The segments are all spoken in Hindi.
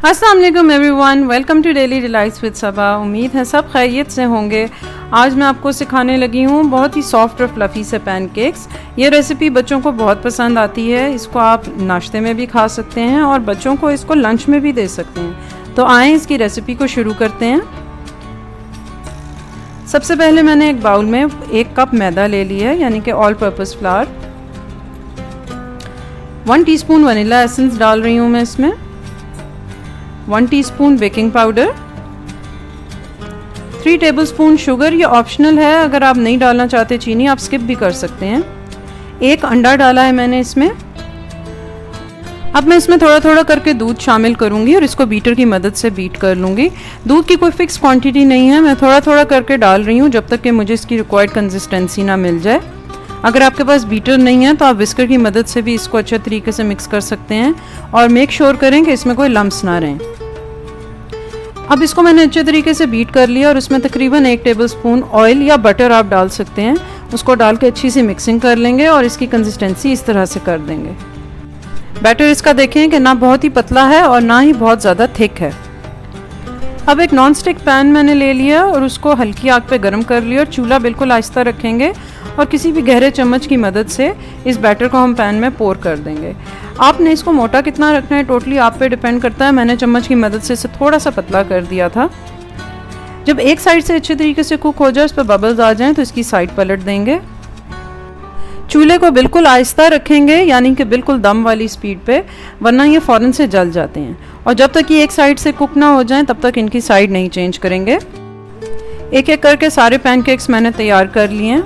अस्सलाम वालेकुम everyone, welcome to daily delights with Saba. उम्मीद है सब खैरियत से होंगे। आज मैं आपको सिखाने लगी हूँ बहुत ही सॉफ्ट और फ्लफ़ी से पैनकेक्स। ये रेसिपी बच्चों को बहुत पसंद आती है। इसको आप नाश्ते में भी खा सकते हैं और बच्चों को इसको लंच में भी दे सकते हैं। तो आएँ इसकी रेसिपी को शुरू करते हैं। सबसे पहले मैंने एक बाउल में 1 कप मैदा ले लिया है, यानी कि all purpose flower. 1 teaspoon vanilla essence डाल रही हूँ मैं इसमें। 1 teaspoon baking powder, 3 tablespoon sugar. ये ऑप्शनल है, अगर आप नहीं डालना चाहते चीनी आप स्किप भी कर सकते हैं। 1 अंडा डाला है मैंने इसमें। अब मैं इसमें थोड़ा थोड़ा करके दूध शामिल करूंगी और इसको बीटर की मदद से बीट कर लूँगी। दूध की कोई फिक्स क्वांटिटी नहीं है, मैं थोड़ा थोड़ा करके डाल रही हूँ जब तक कि मुझे इसकी रिक्वायर्ड कंसिस्टेंसी ना मिल जाए। अगर आपके पास बीटर नहीं है तो आप विस्कर की मदद से भी इसको अच्छे तरीके से मिक्स कर सकते हैं और मेक श्योर करें कि इसमें कोई लम्प्स ना रहें। अब इसको मैंने अच्छे तरीके से बीट कर लिया और उसमें तकरीबन 1 टेबलस्पून ऑयल या बटर आप डाल सकते हैं। उसको डाल के अच्छी सी मिक्सिंग कर लेंगे और इसकी कंसिस्टेंसी इस तरह से कर देंगे। बैटर इसका देखें कि ना बहुत ही पतला है और ना ही बहुत ज़्यादा थिक है। अब एक नॉन स्टिक पैन मैंने ले लिया और उसको हल्की आग पे गर्म कर लिया और चूल्हा बिल्कुल आहिस्ता रखेंगे और किसी भी गहरे चम्मच की मदद से इस बैटर को हम पैन में पोर कर देंगे। आपने इसको मोटा कितना रखना है टोटली आप पे डिपेंड करता है। मैंने चम्मच की मदद से इसे थोड़ा सा पतला कर दिया था। जब एक साइड से अच्छे तरीके से कुक हो जाए, उस पर बबल्स आ जाएं, तो इसकी साइड पलट देंगे। चूल्हे को बिल्कुल आहिस्ता रखेंगे, यानी कि बिल्कुल दम वाली स्पीड पे, वरना ये फ़ौरन से जल जाते हैं। और जब तक ये एक साइड से कुक ना हो जाएं तब तक इनकी साइड नहीं चेंज करेंगे। एक एक करके सारे पैनकेक्स मैंने तैयार कर लिए हैं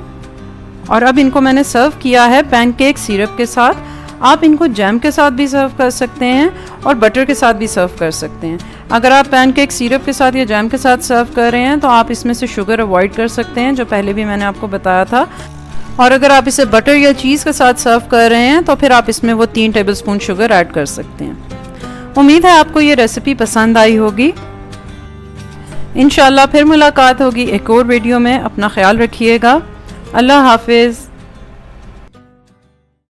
और अब इनको मैंने सर्व किया है पैनकेक सिरप के साथ। आप इनको जैम के साथ भी सर्व कर सकते हैं और बटर के साथ भी सर्व कर सकते हैं। अगर आप पैनकेक सिरप के साथ या जैम के साथ सर्व कर रहे हैं तो आप इसमें से शुगर अवॉइड कर सकते हैं, जो पहले भी मैंने आपको बताया था। और अगर आप इसे बटर या चीज़ के साथ सर्व कर रहे हैं तो फिर आप इसमें वो 3 टेबलस्पून शुगर ऐड कर सकते हैं। उम्मीद है आपको ये रेसिपी पसंद आई होगी। इंशाल्लाह फिर मुलाकात होगी एक और वीडियो में। अपना ख्याल रखिएगा। अल्लाह हाफिज़।